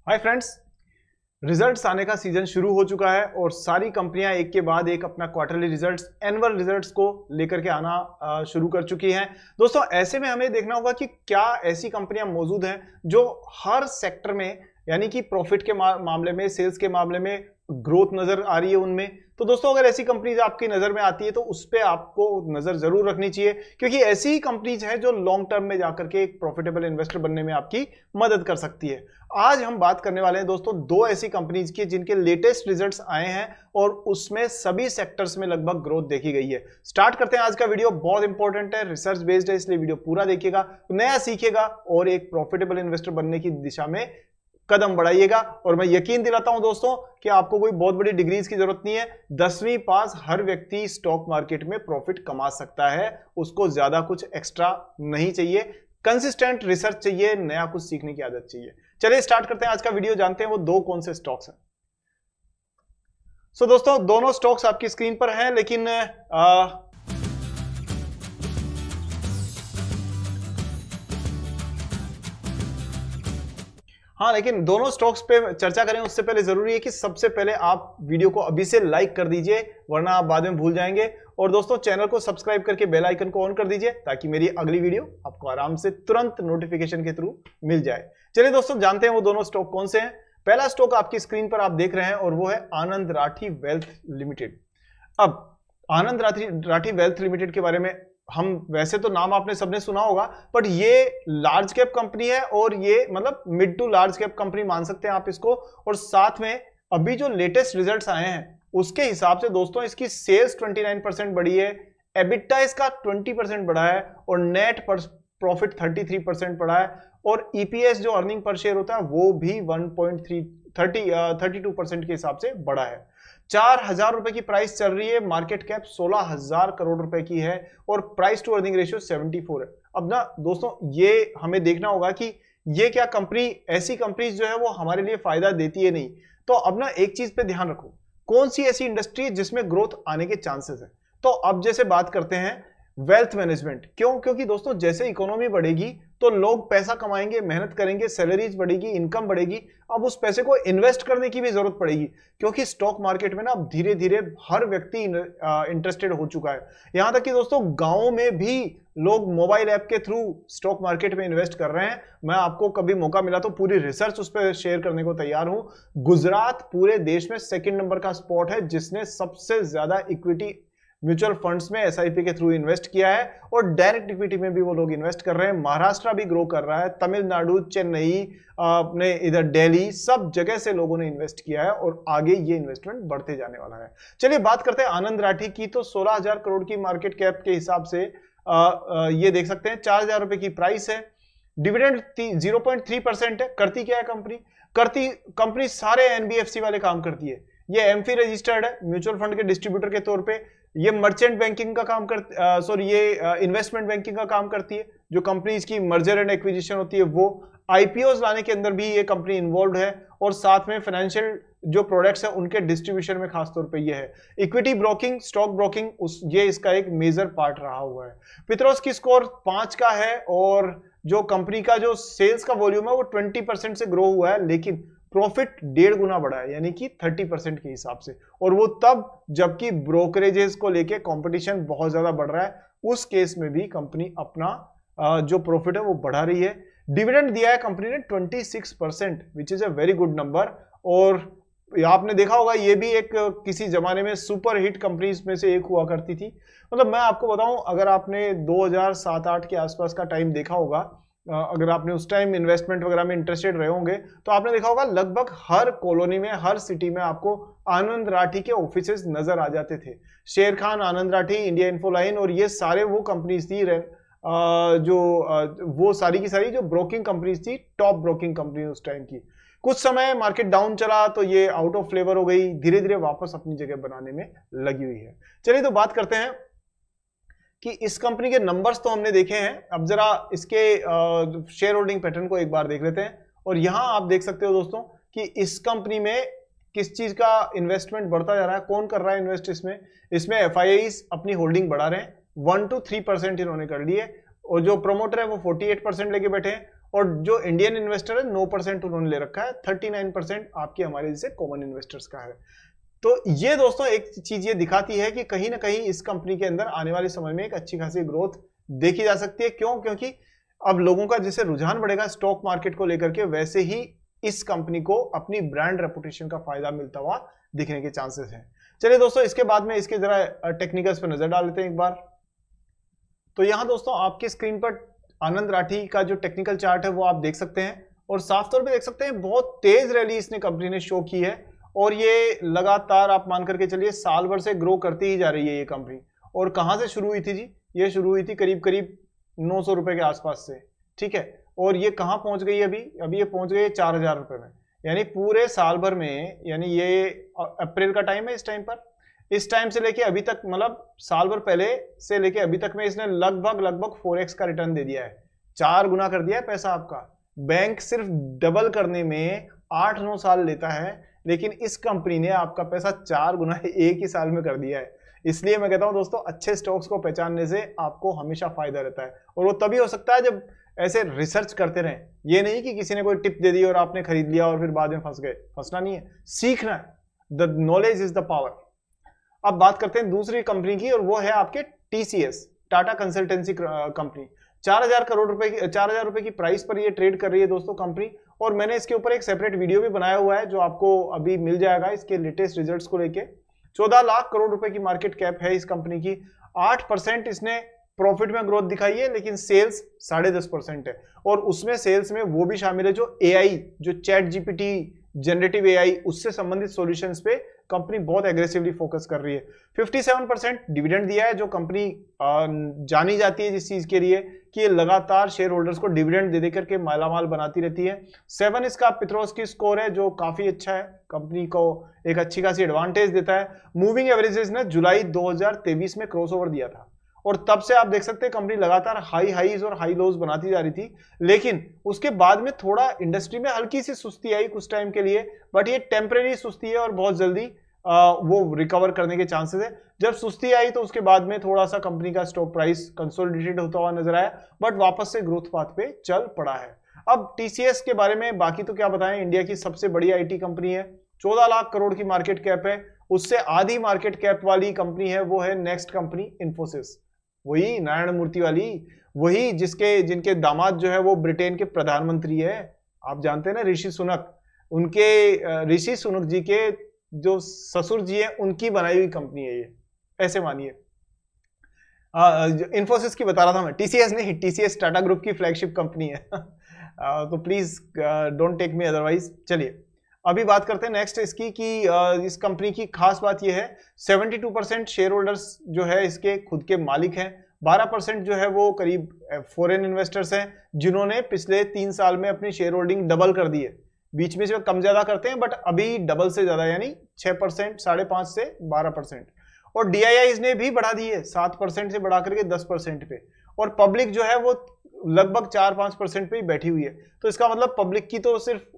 Hi friends, results आने का season शुरू हो चुका है और सारी कंपनियां एक के बाद एक अपना क्वार्टरली रिजल्ट्स, एनुअल रिजल्ट्स को लेकर के आना शुरू कर चुकी हैं। दोस्तों, ऐसे में हमें देखना होगा कि क्या ऐसी कंपनियां मौजूद हैं जो हर सेक्टर में, यानी कि प्रॉफिट के मामले में, सेल्स के मामले में ग्रोथ नजर आ रही है उनमें। तो दोस्तों, अगर ऐसी कंपनीज आपकी नजर में आती है तो उस पर आपको नजर जरूर रखनी चाहिए, क्योंकि ऐसी ही कंपनीज हैं जो लॉन्ग टर्म में जाकर के एक प्रॉफिटेबल इन्वेस्टर बनने में आपकी मदद कर सकती है। आज हम बात करने वाले हैं दोस्तों दो ऐसी कंपनीज की जिनके लेटेस्ट रिजल्ट्स आए हैं और उसमें सभी सेक्टर्स में लगभग ग्रोथ देखी गई है। स्टार्ट करते हैं आज का वीडियो। बहुत इंपॉर्टेंट है, रिसर्च बेस्ड है, इसलिए वीडियो पूरा देखिएगा, नया सीखिएगा और एक प्रॉफिटेबल इन्वेस्टर बनने की दिशा में कदम बढ़ाइएगा। और मैं यकीन दिलाता हूं दोस्तों कि आपको कोई बहुत बड़ी डिग्रीज की जरूरत नहीं है। 10वीं पास हर व्यक्ति स्टॉक मार्केट में प्रॉफिट कमा सकता है, उसको ज्यादा कुछ एक्स्ट्रा नहीं चाहिए, कंसिस्टेंट रिसर्च चाहिए, नया कुछ सीखने की आदत चाहिए। चलिए स्टार्ट करते हैं आज का वीडियो, जानते हैं वो दो कौन से स्टॉक्स हैं। दोस्तों, दोनों स्टॉक्स आपकी स्क्रीन पर हैं, लेकिन लेकिन दोनों स्टॉक्स पे चर्चा करें उससे पहले जरूरी है कि सबसे पहले आप वीडियो को अभी से लाइक कर दीजिए, वरना आप बाद में भूल जाएंगे। और दोस्तों, चैनल को सब्सक्राइब करके बेल आइकन को ऑन कर दीजिए ताकि मेरी अगली वीडियो आपको आराम से तुरंत नोटिफिकेशन के थ्रू मिल जाए। चलिए दोस्तों, जानते हैं वो दोनों स्टॉक कौन से हैं। पहला स्टॉक आपकी स्क्रीन पर आप देख रहे हैं और वो है आनंद राठी वेल्थ लिमिटेड। अब आनंद राठी वेल्थ लिमिटेड के बारे में हम, वैसे तो नाम आपने सबने सुना होगा, बट ये लार्ज कैप कंपनी है और ये मतलब mid to large cap company मान सकते हैं आप इसको। और साथ में अभी जो लेटेस्ट रिजल्ट्स आए हैं उसके हिसाब से दोस्तों इसकी सेल्स 29% बढ़ी है, एबिटा इसका 20% बढ़ा है और नेट प्रॉफिट 33% बढ़ा है और ईपीएस जो अर्निंग पर शेयर होता है वो भी 32% के हिसाब से बढ़ा है। 4,000 रुपए की प्राइस चल रही है, मार्केट कैप 16,000 करोड़ रुपए की है और प्राइस टू अर्निंग रेशियो 74 है। अब ना दोस्तों, ये हमें देखना होगा कि ये क्या कंपनी, ऐसी कंपनी जो है वो हमारे लिए फायदा देती है नहीं। तो अब ना एक चीज पे ध्यान रखो, कौन सी ऐसी इंडस्ट्री जिसमें ग्रोथ आने के चांसेस है। तो अब जैसे बात करते हैं वेल्थ मैनेजमेंट, क्यों? क्योंकि दोस्तों जैसे इकोनॉमी बढ़ेगी तो लोग पैसा कमाएंगे, मेहनत करेंगे, सैलरीज बढ़ेगी, इनकम बढ़ेगी। अब उस पैसे को इन्वेस्ट करने की भी जरूरत पड़ेगी, क्योंकि स्टॉक मार्केट में ना अब धीरे धीरे हर व्यक्ति इंटरेस्टेड हो चुका है। यहां तक कि दोस्तों गांवों में भी लोग मोबाइल ऐप के थ्रू स्टॉक मार्केट में इन्वेस्ट कर रहे हैं। मैं आपको कभी मौका मिला तो पूरी रिसर्च उस पर शेयर करने को तैयार हूं। गुजरात पूरे देश में सेकंड नंबर का स्पॉट है जिसने सबसे ज्यादा इक्विटी म्यूचुअल फंड्स में एसआईपी के थ्रू इन्वेस्ट किया है और डायरेक्ट इक्विटी में भी वो लोग इन्वेस्ट कर रहे हैं। महाराष्ट्र भी ग्रो कर रहा है, तमिलनाडु, चेन्नई, अपने इधर दिल्ली, सब जगह से लोगों ने इन्वेस्ट किया है और आगे ये इन्वेस्टमेंट बढ़ते जाने वाला है। चलिए बात करते हैं आनंद राठी की। तो 16,000 करोड़ की मार्केट कैप के हिसाब से ये देख सकते हैं, 4,000 रुपए की प्राइस है, डिविडेंड 0.3% है। करती क्या है कंपनी सारे एनबीएफसी वाले काम करती है। ये एमफी रजिस्टर्ड है, म्यूचुअल फंड के डिस्ट्रीब्यूटर के तौर पे। ये मर्चेंट बैंकिंग का काम इन्वेस्टमेंट बैंकिंग का काम करती है। जो कंपनीज की मर्जर एंड एक्विजिशन होती है वो, आईपीओस लाने के अंदर भी ये कंपनी इन्वॉल्व है और साथ में फाइनेंशियल जो प्रोडक्ट्स है उनके डिस्ट्रीब्यूशन में खासतौर पे ये है। इक्विटी ब्रोकिंग, स्टॉक ब्रोकिंग, ये इसका एक मेजर पार्ट रहा हुआ है। पित्रोस की स्कोर 5 का है और जो कंपनी का जो सेल्स का वॉल्यूम है वो 20% से ग्रो हुआ है, लेकिन प्रॉफिट 1.5 गुना बढ़ा है, यानी कि 30% के हिसाब से। और वो तब जबकि ब्रोकरेजेस को लेके कंपटीशन बहुत ज्यादा बढ़ रहा है, उस केस में भी कंपनी अपना जो प्रॉफिट है वो बढ़ा रही है। डिविडेंड दिया है कंपनी ने 26%, which is a very good number. और आपने देखा होगा ये भी एक किसी जमाने में सुपर हिट कंपनीज में से एक हुआ करती थी। मतलब मैं आपको बताऊं, अगर आपने 2007-8 के आसपास का टाइम देखा होगा, अगर आपने उस टाइम इन्वेस्टमेंट वगैरह में इंटरेस्टेड रहे होंगे तो आपने देखा होगा लगभग हर कॉलोनी में, हर सिटी में आपको आनंद राठी के ऑफिसेस नजर आ जाते थे। शेर खान, आनंद राठी, इंडिया इन्फोलाइन, और ये सारे वो कंपनीज थी वो सारी की सारी जो ब्रोकिंग कंपनीज थी, टॉप ब्रोकिंग कंपनी उस टाइम की। कुछ समय मार्केट डाउन चला तो ये आउट ऑफ फ्लेवर हो गई, धीरे धीरे वापस अपनी जगह बनाने में लगी हुई है। चलिए तो बात करते हैं कि इस कंपनी के नंबर्स तो हमने देखे हैं, अब जरा इसके शेयर होल्डिंग पैटर्न को एक बार देख लेते हैं। और यहां आप देख सकते हो दोस्तों कि इस कंपनी में किस चीज का इन्वेस्टमेंट बढ़ता जा रहा है, कौन कर रहा है इन्वेस्ट इसमें एफआईआईज अपनी होल्डिंग बढ़ा रहे हैं, 1 to 3% इन्होंने कर ली है और जो प्रोमोटर है वो 48% लेके बैठे हैं और जो इंडियन इन्वेस्टर है 9% उन्होंने ले रखा है, 39% आपके हमारे जैसे कॉमन इन्वेस्टर्स का है। तो ये दोस्तों एक चीज ये दिखाती है कि कहीं ना कहीं इस कंपनी के अंदर आने वाले समय में एक अच्छी खासी ग्रोथ देखी जा सकती है। क्यों? क्योंकि अब लोगों का जैसे रुझान बढ़ेगा स्टॉक मार्केट को लेकर के, वैसे ही इस कंपनी को अपनी ब्रांड रेपुटेशन का फायदा मिलता हुआ दिखने के चांसेस हैं। चलिए दोस्तों, इसके बाद में इसके जरा टेक्निकल्स पर नजर डाल लेते हैं एक बार। तो यहां दोस्तों आपकी स्क्रीन पर आनंद राठी का जो टेक्निकल चार्ट है वो आप देख सकते हैं, और साफ तौर पे देख सकते हैं बहुत तेज रैली इसने कंपनी ने शो की है, और ये लगातार आप मान करके चलिए साल भर से ग्रो करती ही जा रही है ये कंपनी। और कहां से शुरू हुई थी जी? ये शुरू हुई थी करीब करीब 900 रुपए के आसपास से, ठीक है। और ये कहां पहुंच गई अभी ये पहुंच गई 4000 रुपए में। यानी पूरे साल भर में, यानी ये अप्रैल का टाइम है, इस टाइम से लेके अभी तक, मतलब साल भर पहले से लेके अभी तक में इसने लगभग 4x का रिटर्न दे दिया है, 4 गुना कर दिया है पैसा आपका। बैंक सिर्फ डबल करने में 8-9 साल लेता है, लेकिन इस कंपनी ने आपका पैसा 4 गुना एक ही साल में कर दिया है। इसलिए मैं कहता हूं दोस्तों, अच्छे स्टॉक्स को पहचानने से आपको हमेशा फायदा रहता है, और वो तभी हो सकता है जब ऐसे रिसर्च करते रहें। ये नहीं कि किसी ने कोई टिप दे दी और आपने खरीद लिया और फिर बाद में फंस गए। फंसना नहीं है, सीखना है। The knowledge is the power. अब बात करते हैं दूसरी कंपनी की, और वो है आपके टीसीएस, टाटा कंसल्टेंसी कंपनी। 4000 रुपए की प्राइस पर ये ट्रेड कर रही है दोस्तों कंपनी, और मैंने इसके ऊपर एक सेपरेट वीडियो भी बनाया हुआ है जो आपको अभी मिल जाएगा इसके लेटेस्ट रिजल्ट्स को लेके। 14 लाख करोड़ रुपए की मार्केट कैप है इस कंपनी की। 8% इसने प्रॉफिट में ग्रोथ दिखाई है, लेकिन सेल्स 10.5% है, और उसमें सेल्स में वो भी शामिल है जो एआई, जो चैट जीपीटी, जनरेटिव एआई, उससे संबंधित सॉल्यूशंस पे कंपनी बहुत एग्रेसिवली फोकस कर रही है। 57% डिविडेंड दिया है, जो कंपनी जानी जाती है जिस चीज के लिए कि ये लगातार शेयर होल्डर्स को डिविडेंड दे देकर के मालामाल बनाती रहती है। 7 इसका पित्रोस की स्कोर है, जो काफी अच्छा है, कंपनी को एक अच्छी खासी एडवांटेज देता है। मूविंग एवरेजेस ने जुलाई 2023 में क्रॉसओवर दिया था, और तब से आप देख सकते हैं कंपनी लगातार हाई हाईज और हाई लोज बनाती जा रही थी, लेकिन उसके बाद में थोड़ा इंडस्ट्री में हल्की सी सुस्ती आई कुछ टाइम के लिए, बट ये टेम्परेरी सुस्ती है और बहुत जल्दी वो रिकवर करने के चांसेस है। जब सुस्ती आई तो उसके बाद में थोड़ा सा कंपनी का स्टॉक प्राइस कंसोलिडेटेड होता हुआ नजर आया, बट वापस से ग्रोथ पाथ पे चल पड़ा है। अब टीसीएस के बारे में बाकी तो क्या बताएं, इंडिया की सबसे बड़ी आईटी कंपनी है, 14 लाख करोड़ की मार्केट कैप है। उससे आधी मार्केट कैप वाली कंपनी है, वो है नेक्स्ट कंपनी इन्फोसिस, वही नारायण मूर्ति वाली, वही जिनके दामाद जो है वो ब्रिटेन के प्रधानमंत्री है। आप जानते हैं ना ऋषि सुनक, उनके ऋषि सुनक जी के जो ससुर जी है उनकी बनाई हुई कंपनी है ये, ऐसे मानिए। इन्फोसिस की बता रहा था मैं, टीसीएस नहीं, टीसीएस टाटा ग्रुप की फ्लैगशिप कंपनी है। तो please don't take me otherwise. चलिए अभी बात करते हैं नेक्स्ट इसकी कि इस कंपनी की खास बात यह है 72% शेयर होल्डर्स जो है इसके खुद के मालिक हैं, 12% जो है वो करीब फॉरेन इन्वेस्टर्स हैं जिन्होंने पिछले 3 साल में अपनी शेयर होल्डिंग डबल कर दी है। बीच में से कम ज्यादा करते हैं, बट अभी डबल से ज्यादा, यानी 6%, 5.5 से 12%। और डीआईआईज ने भी बढ़ा दी है 7% से बढ़ा करके 10% पे, और पब्लिक जो है वो लगभग 4-5% पे ही बैठी हुई है। तो इसका मतलब पब्लिक की तो सिर्फ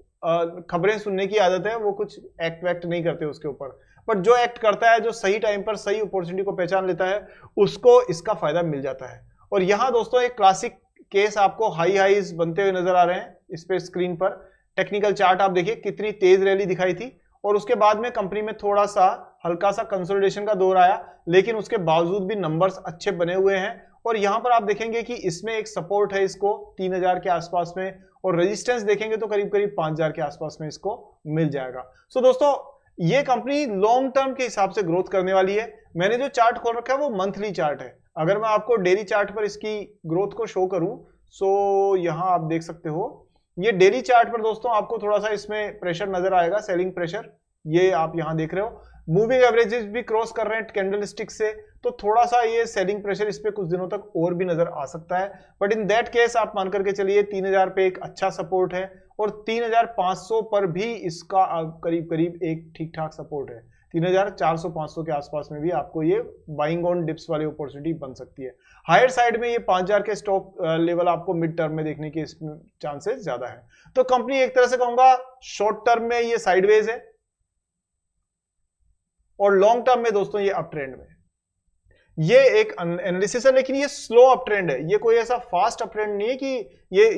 खबरें सुनने की आदत है, वो कुछ एक्ट वैक्ट नहीं करते उसके ऊपर, बट जो एक्ट करता है, जो सही टाइम पर सही अपॉर्चुनिटी को पहचान लेता है, उसको इसका फायदा मिल जाता है। और यहाँ दोस्तों एक क्लासिक केस आपको हाई हाईज बनते हुए नजर आ रहे हैं इस पे स्क्रीन पर। टेक्निकल चार्ट आप देखिए कितनी तेज रैली दिखाई थी, और उसके बाद में कंपनी में थोड़ा सा हल्का सा कंसोलिडेशन का दौर आया, लेकिन उसके बावजूद भी नंबर्स अच्छे बने हुए हैं। और यहां पर आप देखेंगे कि इसमें एक सपोर्ट है इसको 3000 के आसपास में, और रेजिस्टेंस देखेंगे तो करीब करीब 5000 के आसपास में इसको मिल जाएगा। सो दोस्तों ये कंपनी लॉन्ग टर्म के हिसाब से ग्रोथ करने वाली है। मैंने जो चार्ट खोल रखा है वो मंथली चार्ट है। अगर मैं आपको डेली चार्ट पर इसकी ग्रोथ को शो करूं, सो यहां आप देख सकते हो ये डेली चार्ट पर दोस्तों आपको थोड़ा सा इसमें प्रेशर नजर आएगा, सेलिंग प्रेशर, ये आप यहां देख रहे हो। मूविंग एवरेजेस भी क्रॉस कर रहे हैं कैंडल स्टिक से, तो थोड़ा सा ये सेलिंग प्रेशर इस पे कुछ दिनों तक और भी नजर आ सकता है, बट इन दैट केस आप मान करके चलिए 3000 पे एक अच्छा सपोर्ट है, और 3500 पर भी इसका करीब करीब एक ठीक ठाक सपोर्ट है। 3400-500 के आसपास में भी आपको ये बाइंग ऑन डिप्स वाली अपॉर्चुनिटी बन सकती है। हायर साइड में ये 5000 के स्टॉक लेवल आपको मिड टर्म में देखने के चांसेस ज्यादा है। तो कंपनी एक तरह से कहूंगा शॉर्ट टर्म में ये साइडवेज है, और लॉन्ग टर्म में दोस्तों ये अप ट्रेंड में। ये एक एनालिसिस है, लेकिन ये स्लो अप ट्रेंड है, ये कोई ऐसा फास्ट अप ट्रेंड नहीं है कि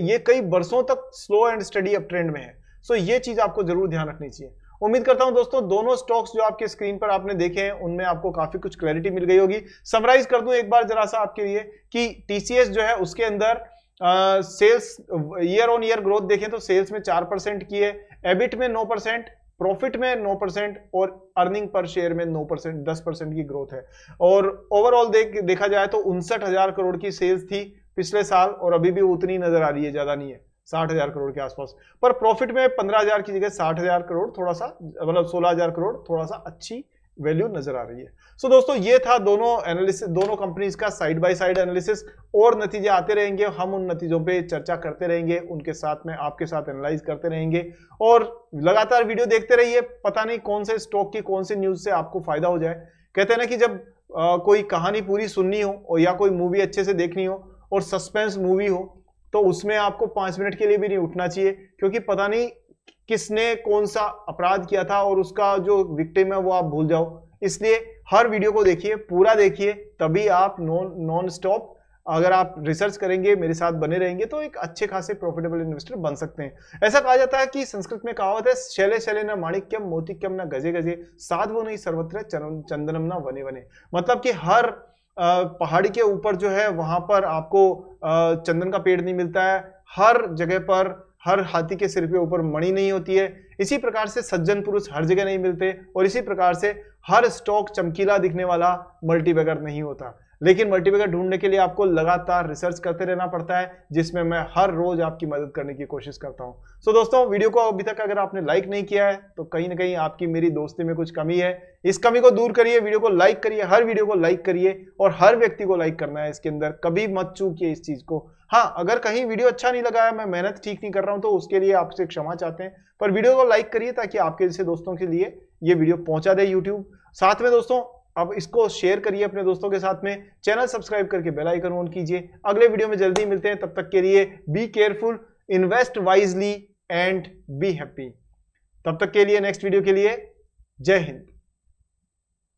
ये कई वर्षों तक slow and study up trend में है। सो ये चीज आपको जरूर ध्यान रखनी चाहिए। उम्मीद करता हूं दोस्तों दोनों स्टॉक्स जो आपके स्क्रीन पर आपने देखे हैं उनमें आपको काफी कुछ क्लैरिटी मिल गई होगी। समराइज कर दूं एक बार जरा सा आपके लिए कि टीसीएस जो है उसके अंदर sales year on year growth देखें तो सेल्स में 4% की है, एबिट में 9%, प्रॉफिट में 9% और अर्निंग पर शेयर में 9% 10% की ग्रोथ है। और ओवरऑल देखा जाए तो 59,000 करोड़ की सेल्स थी पिछले साल और अभी भी उतनी नजर आ रही है, ज्यादा नहीं है, 60,000 करोड़ के आसपास। पर प्रॉफिट में 15,000 की जगह 60,000 करोड़, थोड़ा सा मतलब 16,000 करोड़, थोड़ा सा अच्छी वैल्यू नजर आ रही है। सो दोस्तों ये था दोनों एनालिसिस, दोनों कंपनीज का साइड बाय साइड एनालिसिस। और नतीजे आते रहेंगे, हम उन नतीजों पे चर्चा करते रहेंगे, उनके साथ में आपके साथ एनालाइज करते रहेंगे और लगातार वीडियो देखते रहिए। पता नहीं कौन से स्टॉक की कौन सी न्यूज से आपको फायदा हो जाए। कहते हैं ना कि जब कोई कहानी पूरी सुननी हो और या कोई मूवी अच्छे से देखनी हो और सस्पेंस मूवी हो तो उसमें आपको 5 मिनट के लिए भी नहीं उठना चाहिए, क्योंकि पता नहीं किसने कौन सा अपराध किया था और उसका जो विक्टिम है वो आप भूल जाओ। इसलिए हर वीडियो को देखिए, पूरा देखिए, तभी आप नॉन स्टॉप अगर आप रिसर्च करेंगे, मेरे साथ बने रहेंगे तो एक अच्छे खासे प्रॉफिटेबल इन्वेस्टर बन सकते हैं। ऐसा कहा जाता है कि संस्कृत में कहावत है, शैले शैले न माणिक्यम मोतिक्यम न गजे गजे साधवो नहीं सर्वत्र चंदनम न वने वने। मतलब कि हर पहाड़ी के ऊपर जो है वहां पर आपको चंदन का पेड़ नहीं मिलता है, हर जगह पर हर हाथी के सिर के ऊपर मणि नहीं होती है। इसी प्रकार से सज्जन पुरुष हर जगह नहीं मिलते और इसी प्रकार से हर स्टॉक चमकीला दिखने वाला मल्टीबैगर नहीं होता। लेकिन मल्टीबैगर ढूंढने के लिए आपको लगातार रिसर्च करते रहना पड़ता है, जिसमें मैं हर रोज आपकी मदद करने की कोशिश करता हूं। सो दोस्तों वीडियो को अभी तक अगर आपने लाइक नहीं किया है तो कहीं ना कहीं आपकी मेरी दोस्ती में कुछ कमी है। इस कमी को दूर करिए, वीडियो को लाइक करिए, हर वीडियो को लाइक करिए और हर व्यक्ति को लाइक करना है इसके अंदर, कभी मत चूकिए इस चीज को। हाँ, अगर कहीं वीडियो अच्छा नहीं लगा है, मैं मेहनत ठीक नहीं कर रहा हूं तो उसके लिए आपसे क्षमा चाहते हैं, पर वीडियो को लाइक करिए ताकि आपके जैसे दोस्तों के लिए ये वीडियो पहुंचा दे यूट्यूब। साथ में दोस्तों अब इसको शेयर करिए अपने दोस्तों के साथ में, चैनल सब्सक्राइब करके बेल आइकन ऑन कीजिए। अगले वीडियो में जल्दी मिलते हैं, तब तक के लिए be careful, invest wisely and be happy. तब तक के लिए नेक्स्ट वीडियो के लिए जय हिंद।